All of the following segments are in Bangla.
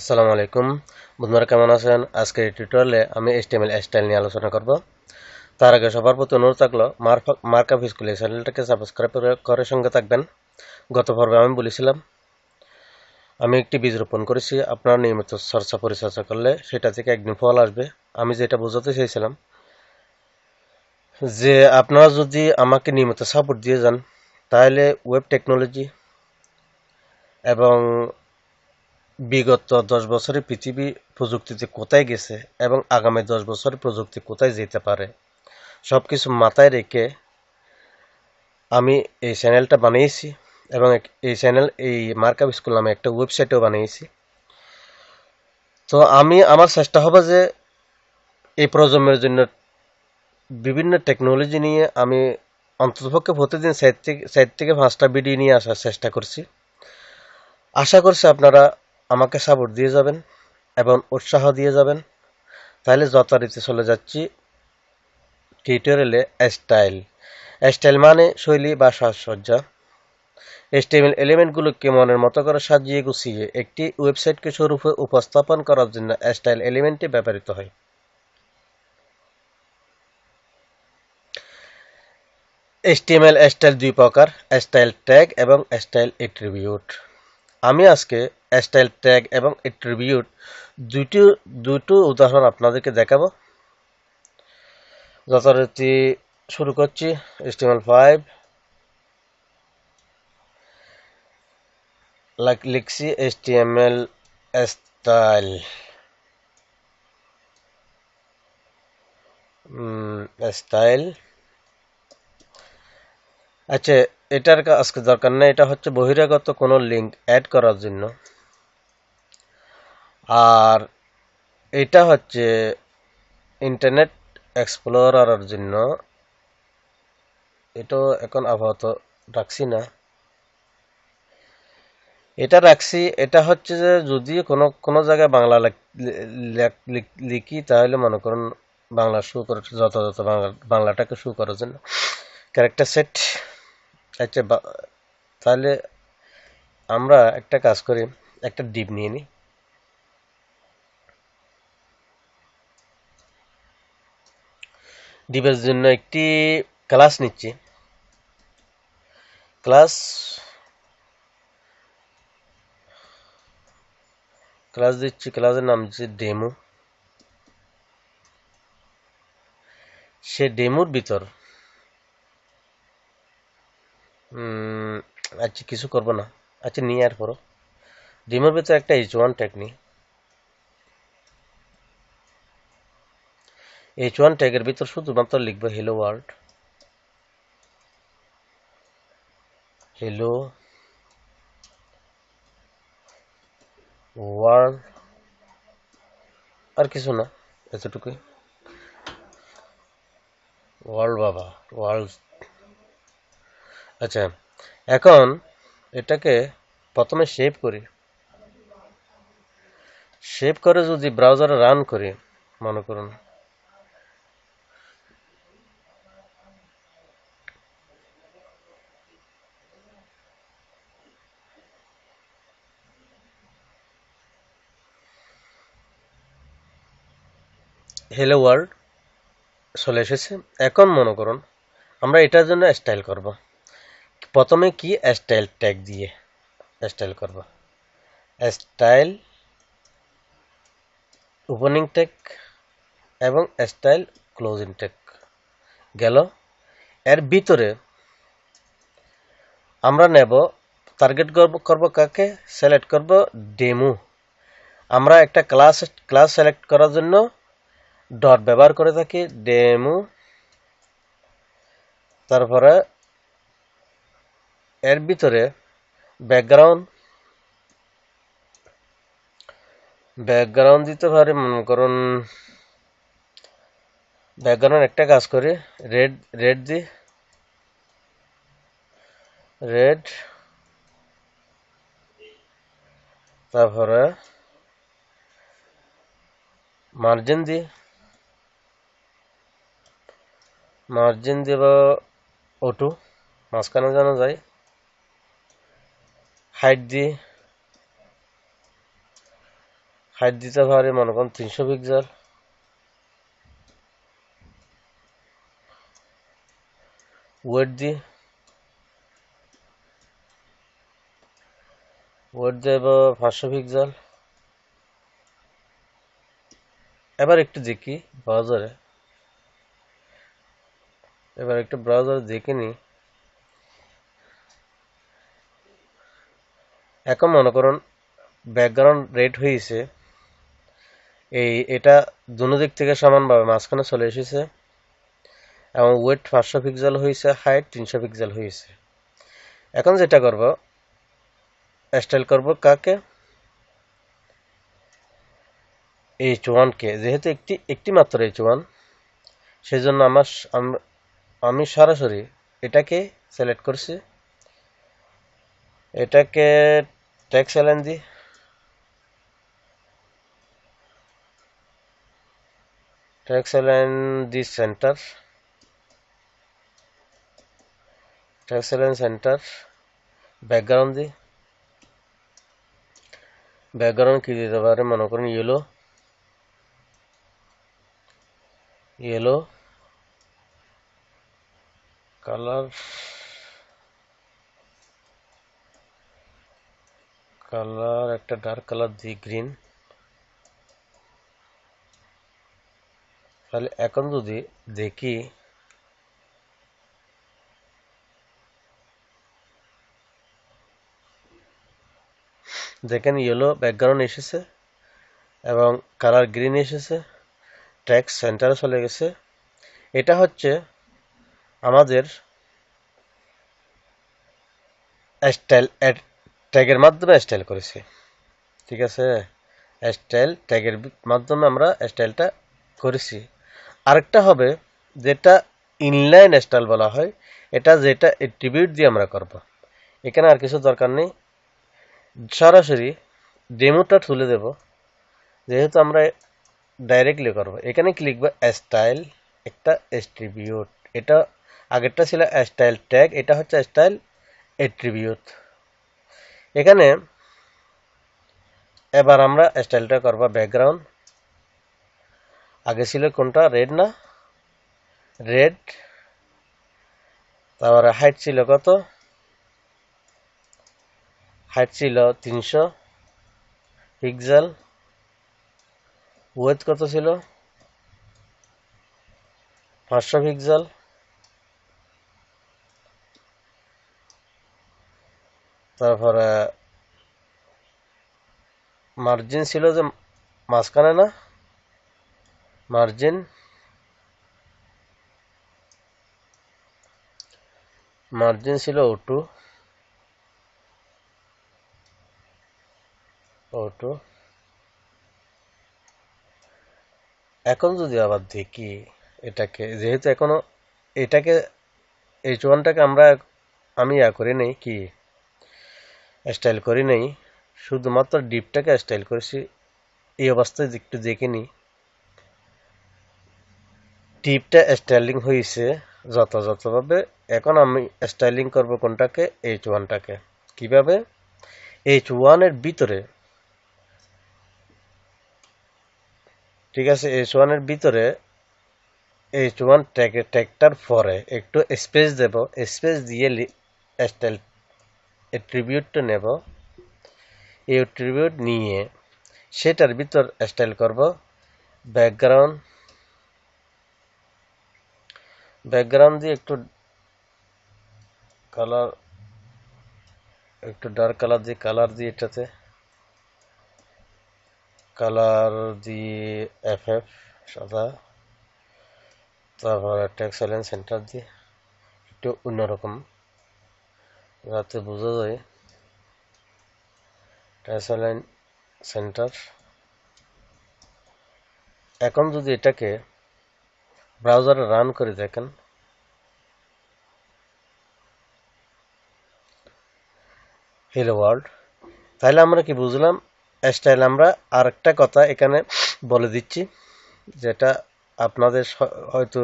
আসসালামু আলাইকুম বন্ধুরা, কেমন আছেন? আজকের এই টিউটোরিয়ালে আমি HTML স্টাইল নিয়ে আলোচনা করব। তার আগে সবার প্রতি অনুরোধ থাকলো মার্কআপ স্কুল এই চ্যানেলটাকে সাবস্ক্রাইব করে সঙ্গে থাকবেন। গত পর্বে আমি বলেছিলাম আমি একটি বীজ রোপণ করেছি। আপনারা নিয়মিত চর্চা পরিচর্যা করলে সেটা থেকে একদিন ফল আসবে। আমি যেটা বোঝাতে চাইছিলাম যে আপনারা যদি আমাকে নিয়মিত সাপোর্ট দিয়ে যান তাহলে ওয়েব টেকনোলজি এবং বিগত 10 বছরে পৃথিবী প্রযুক্তিতে কোথায় গেছে এবং আগামী 10 বছরে প্রযুক্তি কোথায় যেতে পারে সবকিছু মাথায় রেখে আমি এই চ্যানেলটা বানিয়েছি এবং এই মার্কআপ স্কুল নামে একটা ওয়েবসাইটও বানিয়েছি। তো আমি আমার চেষ্টা হবে যে এই প্রজন্মের জন্য বিভিন্ন টেকনোলজি নিয়ে আমি অন্ততপক্ষে প্রতিদিন 4 থেকে 5টা ভিডিও নিয়ে আসার চেষ্টা করছি। আশা করছি আপনারা আমাকে সাপোর্ট দিয়ে যাবেন এবং উৎসাহ দিয়ে যাবেন। তাহলে যথারীতি চলে যাচ্ছি টিউটোরিয়ালে। স্টাইল মানে শৈলী বা সাজসজ্জা। HTML এলিমেন্টগুলোকে মনের মতো করে সাজিয়ে গুছিয়ে একটি ওয়েবসাইটকে স্বরূপে উপস্থাপন করার জন্য স্টাইল এলিমেন্টটি ব্যবহৃত হয়। HTML স্টাইল দুই প্রকার: স্টাইল ট্যাগ এবং স্টাইল অ্যাট্রিবিউট। আমি আজকে স্টাইল ট্যাগ এবং অ্যাট্রিবিউট দুটো উদাহরণ আপনাদেরকে দেখাবো। যথারীতি শুরু করছি। HTML5 লিখছি HTML স্টাইল স্টাইল। আচ্ছা, এটার আজকে দরকার নেই, এটা হচ্ছে বহিরাগত কোনো লিঙ্ক অ্যাড করার জন্য। আর এটা হচ্ছে ইন্টারনেট এক্সপ্লোরারের জন্য। এটা এখন আপাতত রাখছি না, এটা রাখছি। এটা হচ্ছে যে যদি কোনো কোনো জায়গায় বাংলা লিখি তাহলে মনে করুন বাংলা শো করে, যথাযথ বাংলাটাকে শো করার জন্য ক্যারেক্টার সেট। আচ্ছা, তাহলে আমরা একটা কাজ করি, একটা ডিপ নিয়ে নিই। ডিপের জন্য একটি ক্লাস নিচ্ছি। ক্লাস দিচ্ছি, ক্লাসের নাম হচ্ছে ডেমো। সে ডেমোর ভিতর আচ্ছা কিছু করব না। আচ্ছা নিয়ে আর পরো ডেমোর ভিতর একটা H1 ট্যাগ নিই। H1 ট্যাগের ভিতর শুধুমাত্র লিখবো হ্যালো ওয়ার্ল্ড, হ্যালো ওয়ার্ল্ড, আর কিছু না, এতটুকুই। ওয়ার্ল্ড বাবা, ওয়ার্ল্ড। আচ্ছা, এখন এটাকে প্রথমে সেভ করি। সেভ করে যদি ব্রাউজারে রান করি, মনে করুন হ্যালো ওয়ার্ল্ড চলে এসেছে। এখন মনে করুন আমরা এটার জন্য স্টাইল করব। প্রথমে কি স্টাইল ট্যাগ দিয়ে স্টাইল করব। স্টাইল ওপেনিং ট্যাগ এবং স্টাইল ক্লোজিং ট্যাগ গেল। এর ভিতরে আমরা নেব, টার্গেট করব কাকে, সিলেক্ট করব ডেমো। আমরা একটা ক্লাস সিলেক্ট করার জন্য ডট ব্যবহার করে থাকি, ডেমো। তারপরে এর ভিতরে ব্যাকগ্রাউন্ড দিতে পারি। মনে করুন ব্যাকগ্রাউন্ড একটা কাজ করি, রেড দি, রেড। তারপরে মার্জিন দিব O2, মাঝখানে যেন যায়। হাইট দি হাইট দিতে পারি মনে করেন 300 পিক্সেল। ওয়েট দেব 500 পিক্সেল। এবার একটু দেখি ব্রাউজারে, দেখে নি। এখন মনে করুন ব্যাকগ্রাউন্ড রেড হয়েছে, এটা দুনো দিক থেকে সমানভাবে মাঝখানে চলে এসেছে এবং ওয়েট 500 পিক্সেল হয়েছে, হাইট 300 পিক্সেল হয়েছে। এখন যেটা করব, স্টাইল করব কাকে, H1 কে, যেহেতু একটি মাত্র H1, সেই জন্য আমি সরাসরি এটাকে সিলেক্ট করছি। এটাকে টেক্সট এলাইন দিই, সেন্টার, সেন্টার। ব্যাকগ্রাউন্ড দিই, ব্যাকগ্রাউন্ড কি দিতে পারে মনে করেন ইয়েলো কালার, একটা ডার্ক কালার দিই, গ্রিন। তাহলে এখন যদি দেখি, দেখেন ইয়েলো ব্যাকগ্রাউন্ড এসেছে এবং কালার গ্রিন এসেছে, টেক্সট সেন্টারে চলে গেছে। এটা হচ্ছে আমাদের স্টাইল ট্যাগের মাধ্যমে স্টাইল করেছি, ঠিক আছে। স্টাইল ট্যাগের মাধ্যমে আমরা স্টাইলটা করেছি। আরেকটা হবে যেটা ইনলাইন স্টাইল বলা হয়, যেটা অ্যাট্রিবিউট দিয়ে আমরা করব। এখানে আর কিছু দরকার নেই, সরাসরি ডেমোটা তুলে দেব, যেহেতু আমরা ডাইরেক্টলি করব। এখানে কি লিখবো, স্টাইল একটা অ্যাট্রিবিউট। এটা আগেরটা ছিল স্টাইল ট্যাগ, এটা হচ্ছে স্টাইল অ্যাট্রিবিউট। এখানে এবার আমরা স্টাইলটা করব ব্যাকগ্রাউন্ড। আগে ছিল কোনটা, রেড না, রেড। তারপরে হাইট ছিল কত, হাইট ছিল 300 পিক্সেল। ওয়েট কত ছিল, 500 পিক্সেল। তারপরে মার্জিন ছিল যে মাঝখানে না, মার্জিন ছিল O2। এখন যদি আবার দেখি এটাকে, যেহেতু এখনো এটাকে H1টাকে আমি করি নেই, কি স্টাইল করি নেই, শুধুমাত্র ডিপটাকে স্টাইল করেছি। এই অবস্থায় একটু দেখে নিই, ডিপটা স্টাইলিং হয়েছে যথাযথভাবে। এখন আমি স্টাইলিং করব কোনটাকে, H1টাকে। কিভাবে, H1 এর ভিতরে, ঠিক আছে, H1 এর ভিতরে H1 ট্যাগটার পরে একটু স্পেস দেব, স্পেস দিয়ে স্টাইল অ্যাট্রিবিউটটা নেব। এই অ্যাট্রিবিউট নিয়ে সেটার ভিতর স্টাইল করব ব্যাকগ্রাউন্ড দিয়ে একটু কালার, একটু ডার্ক কালার দিয়ে এটাতে কালার দিয়ে FF সাদা। তারপর টেক্সট এলাইন সেন্টার দিয়ে একটু অন্যরকম যাতে বোঝা যায়, টেক্সট এলাইন সেন্টার। এখন যদি এটাকে ব্রাউজারে রান করে দেখেন, হ্যালো ওয়ার্ল্ড, তাহলে আমরা কি বুঝলাম স্টাইল। আমরা আরেকটা কথা এখানে বলে দিচ্ছি, যেটা আপনাদের হয়তো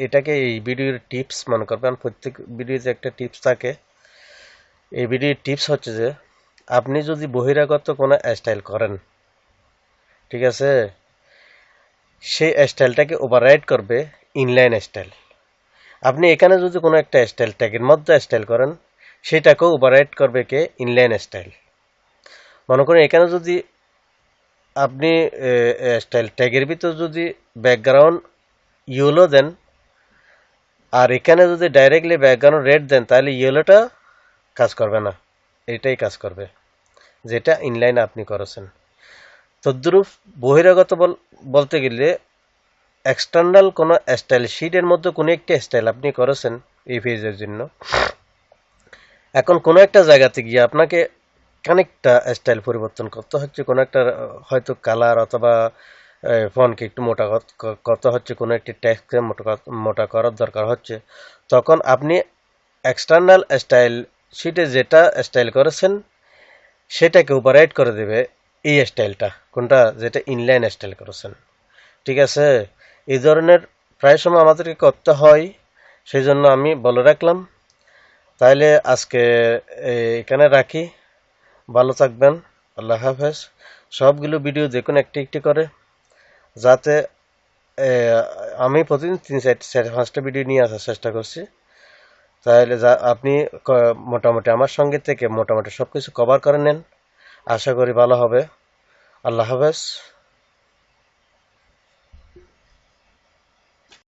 এটাকে এই ভিডিওর টিপস মনে করবেন। প্রত্যেক ভিডিওতে একটা টিপস থাকে। এই ভিডিওর টিপস হচ্ছে যে আপনি যদি বহিরাগত কোনো স্টাইল করেন, ঠিক আছে, সেই স্টাইলটাকে ওভাররাইড করবে ইনলাইন স্টাইল। আপনি এখানে যদি কোনো একটা স্টাইল ট্যাগের মধ্যে স্টাইল করেন, সেটাকেও ওভাররাইড করবে কে? Inline style. মনে করেন এখানে যদি আপনি স্টাইল ট্যাগের ভিতর যদি ব্যাকগ্রাউন্ড ইয়েলো দেন, আর এখানে যদি ডাইরেক্টলি ব্যাকগ্রাউন্ড রেড দেন, তাহলে ইয়েলোটা কাজ করবে না, এটাই কাজ করবে যেটা ইনলাইন আপনি করেছেন। তদ্রুপ বহিরাগত বলতে গেলে এক্সটার্নাল কোনো স্টাইল শিটের মধ্যে কোনো একটা স্টাইল আপনি করেছেন এই পেজের জন্য। এখন কোনো একটা জায়গাতে গিয়ে আপনাকে খানিকটা স্টাইল পরিবর্তন করতে হচ্ছে, কোনো একটা হয়তো কালার অথবা ফন্টকে একটু মোটা করতে হচ্ছে, কোনো একটি টেক্সটকে মোটা করার দরকার হচ্ছে, তখন আপনি এক্সটার্নাল স্টাইল শিটে যেটা স্টাইল করেছেন সেটাকে ওভাররাইড করে দেবে এই স্টাইলটা, কোনটা? যেটা ইনলাইন স্টাইল করেছেন। ঠিক আছে, এই ধরনের প্রায় সময় আমাদেরকে করতে হয়, সেই জন্য আমি বলে রাখলাম। তাইলে আজকে এখানে রাখি। ভালো থাকবেন। আল্লাহ হাফেজ। সবগুলো ভিডিও দেখুন একটি একটি করে, যাতে আমি প্রতিদিন 3-4-5টা ভিডিও নিয়ে আসার চেষ্টা করছি। তাহলে আপনি মোটামুটি আমার সঙ্গে থেকে মোটামুটি সব কিছু কভার করে নেন। আশা করি ভালো হবে। আল্লাহ হাফেজ।